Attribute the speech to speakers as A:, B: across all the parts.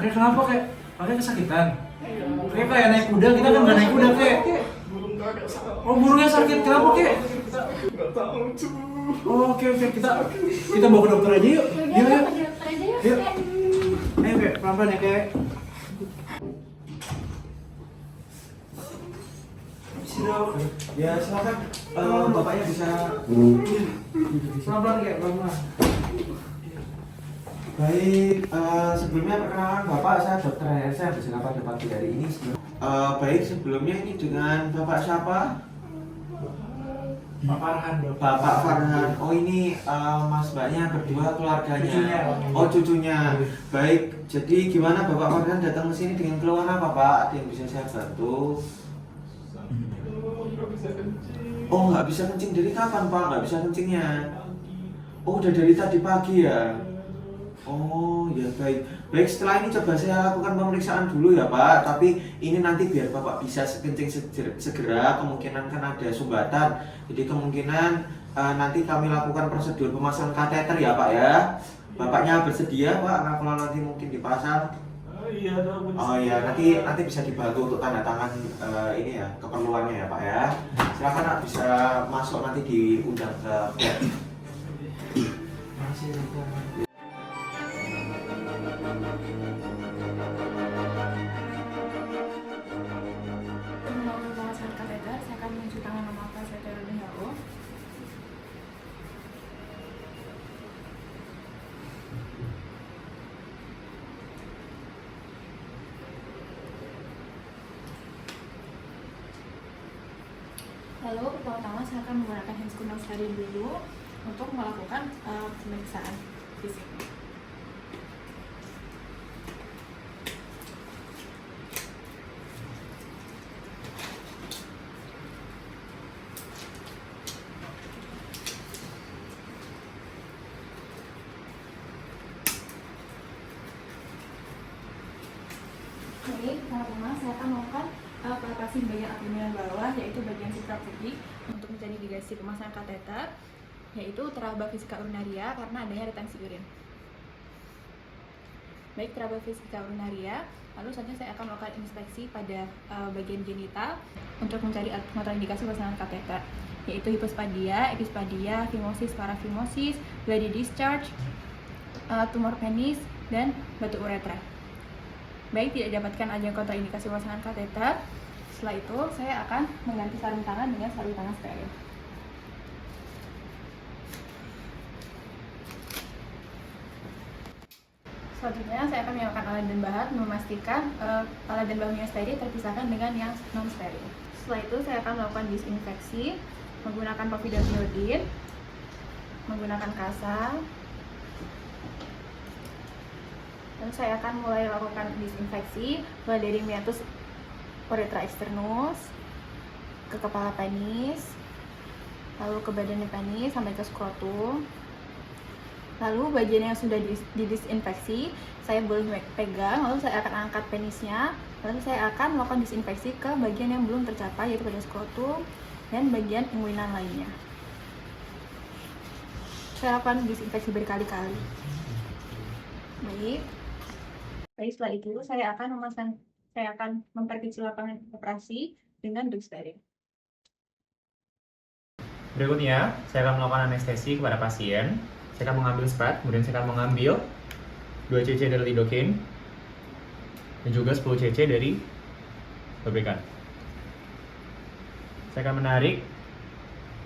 A: Kakek kenapa kek? Kakek kesakitan? Kakek kayak naik kuda, kita kan nggak naik kuda kek. Oh burungnya sakit, kenapa kek?
B: Nggak tahu cu.
A: Oh, oke kita bawa ke dokter aja yuk. Yuk. Yuk. Ayo kek, pelan-pelan ya kek. Dok.
C: Ya silakan, bapaknya bisa.
A: Pelan-pelan kek, pelan-pelan.
C: Baik, sebelumnya perkenalan bapak, saya dokter Hersa bisa dapat pagi hari ini. Baik, sebelumnya ini dengan bapak siapa?
A: Pak Farhan dok.
C: Bapak Farhan. Oh ini mas mbaknya berdua keluarganya.
A: Cucunya.
C: Oh cucunya. Baik, jadi gimana bapak Farhan datang ke sini dengan keluhan apa pak? Ada yang bisa saya bantu?
B: Nggak bisa kencing.
C: Oh nggak bisa kencing dari kapan pak? Nggak bisa kencingnya? Oh udah dari tadi pagi ya? Oh ya baik. Baik, setelah ini coba saya lakukan pemeriksaan dulu ya Pak. Tapi ini nanti biar Bapak bisa kencing segera, kemungkinan kan ada sumbatan. Jadi kemungkinan nanti kami lakukan prosedur pemasangan kateter ya Pak ya. Bapaknya bersedia Pak, nah, kalau nanti mungkin dipasang.
B: Iya dong.
C: Oh ya, nanti bisa dibantu untuk tanda tangan ini ya, keperluannya ya Pak ya. Silakan Pak, bisa masuk nanti diundang ke bed.
A: Makasih dokter.
D: Untuk pemasangan kateter, saya akan mencuci tangan memakai saya terlebih dahulu. Lalu pertama-tama saya akan menggunakan hand scuff steril dulu untuk melakukan pemeriksaan fisik. Baik, pertama saya akan melakukan palpasi bagian abdomen bawah, yaitu bagian suprapubic untuk menjadi indikasi pemasangan kateter, yaitu teraba vesika urinaria karena adanya retensi urin. Baik, teraba vesika urinaria, lalu selanjutnya saya akan melakukan inspeksi pada bagian genital untuk mencari kontraindikasi pemasangan kateter, yaitu hipospadia, epispadia, fimosis, parafimosis, bloody discharge, tumor penis, dan batu uretra. Baik, tidak dapatkan adanya kontraindikasi pemasangan kateter. Setelah itu, saya akan mengganti sarung tangan dengan sarung tangan steril. Selanjutnya, saya akan menyalakan alat dan bahan, memastikan alat dan bahan yang steril terpisahkan dengan yang non steril. Setelah itu, saya akan melakukan disinfeksi menggunakan povidone iodine, menggunakan kasa. Dan saya akan mulai lakukan disinfeksi mulai dari meatus uretra externus ke kepala penis, lalu ke badan penis sampai ke skrotum. Lalu bagian yang sudah didisinfeksi saya boleh pegang, lalu saya akan angkat penisnya, lalu saya akan melakukan disinfeksi ke bagian yang belum tercapai, yaitu pada skrotum dan bagian inguinan lainnya. Saya lakukan disinfeksi berkali-kali. Baik, setelah itu saya akan memperkecil lapangan operasi dengan duk steril.
E: Berikutnya, saya akan melakukan anestesi kepada pasien. Saya akan mengambil sprat, kemudian saya akan mengambil 2 cc dari lidocaine dan juga 10 cc dari lubrikan. Saya akan menarik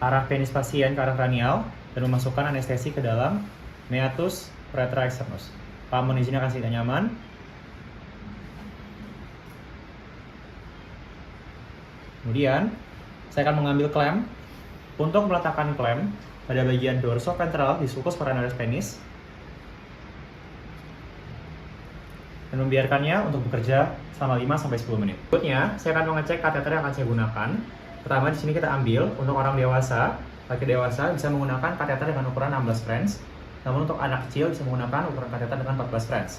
E: arah penis pasien ke arah kranial dan memasukkan anestesi ke dalam meatus uretra externus. Pak, mohon izin akan tidak nyaman. Kemudian, saya akan mengambil klem. Untuk meletakkan klem pada bagian dorsoventral di sulcus coronaris penis dan membiarkannya untuk bekerja selama 5-10 menit. Berikutnya, saya akan mengecek kateter yang akan saya gunakan. Pertama, di sini kita ambil untuk orang dewasa. Laki dewasa bisa menggunakan kateter dengan ukuran 16 French. Namun untuk anak kecil bisa menggunakan ukuran kateter dengan 14 French.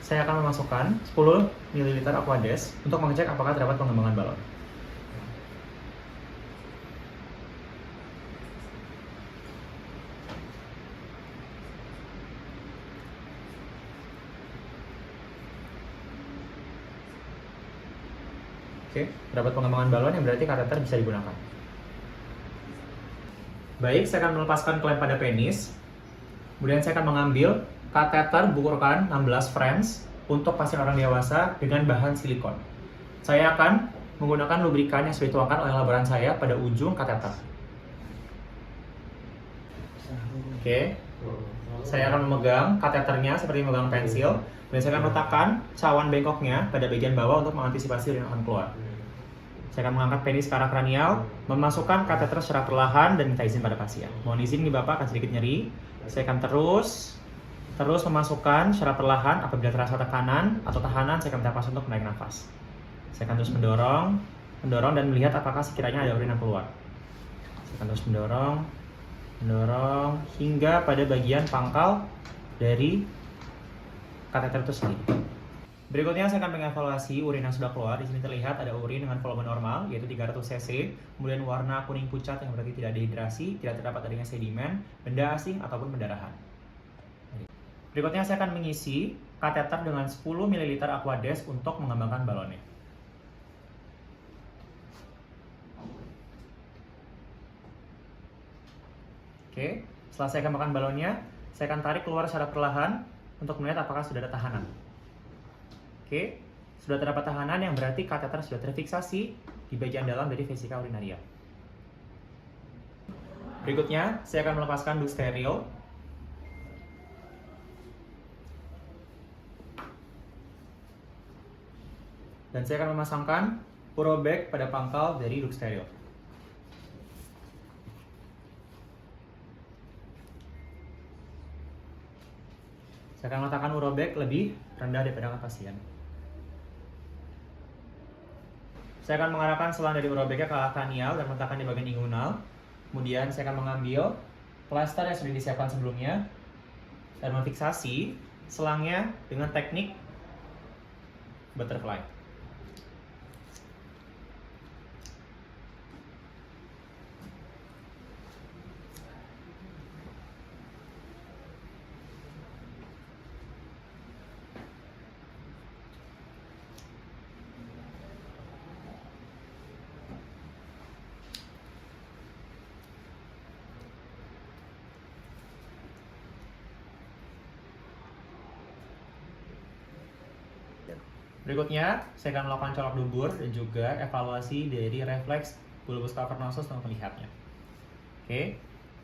E: Saya akan memasukkan 10 ml Aquades untuk mengecek apakah terdapat pengembangan balon. Oke, terdapat pengembangan balon yang berarti kateter bisa digunakan. Baik, saya akan melepaskan klem pada penis. Kemudian saya akan mengambil kateter berukuran 16 French untuk pasien orang dewasa dengan bahan silikon. Saya akan menggunakan lubrikan yang sudah dituangkan oleh laboran saya pada ujung kateter. Oke, saya akan memegang kateternya seperti memegang pensil, dan saya akan meletakkan cawan bengkoknya pada bagian bawah untuk mengantisipasi urin akan keluar. Saya akan mengangkat penis ke arah kranial, memasukkan kateter secara perlahan dan minta izin pada pasien. Mohon izin nih Bapak, akan sedikit nyeri. Saya akan terus memasukkan secara perlahan. Apabila terasa tekanan atau tahanan, saya akan minta pasien untuk menarik nafas. Saya akan terus mendorong dan melihat apakah sekiranya ada urin yang keluar. Saya akan terus mendorong hingga pada bagian pangkal dari kateter itu sendiri. Berikutnya saya akan mengevaluasi urin yang sudah keluar. Di sini terlihat ada urin dengan volume normal yaitu 300 cc, kemudian warna kuning pucat yang berarti tidak dehidrasi, tidak terdapat adanya sedimen, benda asing ataupun pendarahan. Berikutnya saya akan mengisi kateter dengan 10 ml Aquades untuk mengembangkan balonnya. Oke, setelah saya kembangkan balonnya, saya akan tarik keluar secara perlahan untuk melihat apakah sudah ada tahanan. Oke, sudah terdapat tahanan yang berarti kateter sudah terfiksasi di bagian dalam dari vesika urinaria. Berikutnya, saya akan melepaskan duct steril. Dan saya akan memasangkan urobag pada pangkal dari duct steril. Saya akan meletakkan urobag lebih rendah daripada pasien. Saya akan mengarahkan selang dari urobagnya ke arah kranial dan meletakkan di bagian inguinal. Kemudian saya akan mengambil plaster yang sudah disiapkan sebelumnya dan memfiksasi selangnya dengan teknik butterfly. Berikutnya, saya akan melakukan colok dubur dan juga evaluasi dari refleks bulbus cavernosus untuk melihatnya. Oke,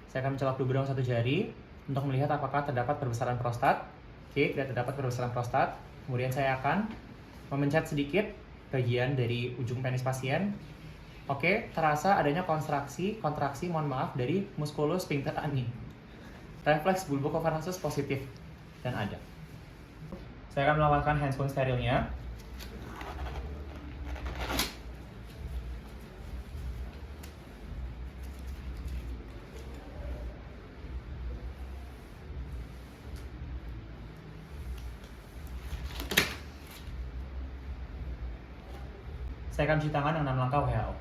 E: saya akan mencolok dubur dengan satu jari untuk melihat apakah terdapat perbesaran prostat. Oke, tidak terdapat perbesaran prostat. Kemudian saya akan memencet sedikit bagian dari ujung penis pasien. Oke, terasa adanya kontraksi, mohon maaf, dari musculus sphincter ani. Refleks bulbus cavernosus positif dan ada. Saya akan melakukan handscoon sterilnya. Saya akan cuci tangan dengan 6 langkah WHO.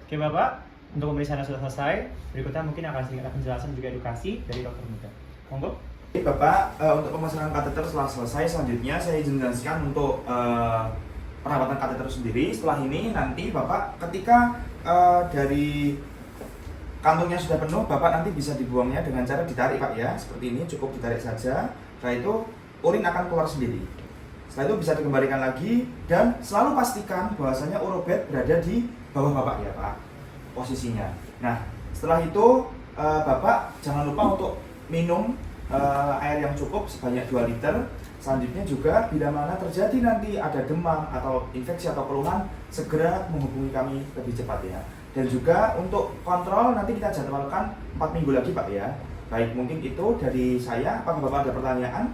E: Oke Bapak, untuk pemeriksaan sudah selesai. Berikutnya mungkin akan sedikit penjelasan juga edukasi dari dokter muda. Monggo.
B: Bapak, untuk pemasangan kateter setelah selesai, selanjutnya saya izin menjelaskan untuk perawatan kateter sendiri. Setelah ini nanti Bapak ketika dari kantongnya sudah penuh, Bapak nanti bisa dibuangnya dengan cara ditarik Pak ya. Seperti ini, cukup ditarik saja. Setelah itu urin akan keluar sendiri. Setelah itu bisa dikembalikan lagi dan selalu pastikan bahwasanya urobag berada di bawah Bapak ya Pak, posisinya. Nah, setelah itu Bapak jangan lupa untuk minum air yang cukup sebanyak 2 liter. Selanjutnya juga bila mana terjadi nanti ada demam atau infeksi atau keluhan, segera menghubungi kami lebih cepat ya. Dan juga untuk kontrol nanti kita jadwalkan 4 minggu lagi Pak ya. Baik, mungkin itu dari saya. Apakah Bapak ada pertanyaan?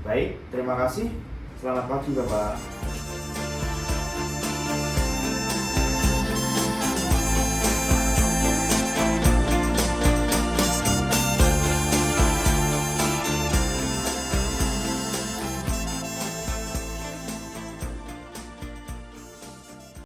B: Baik, terima kasih. Selamat pagi Bapak.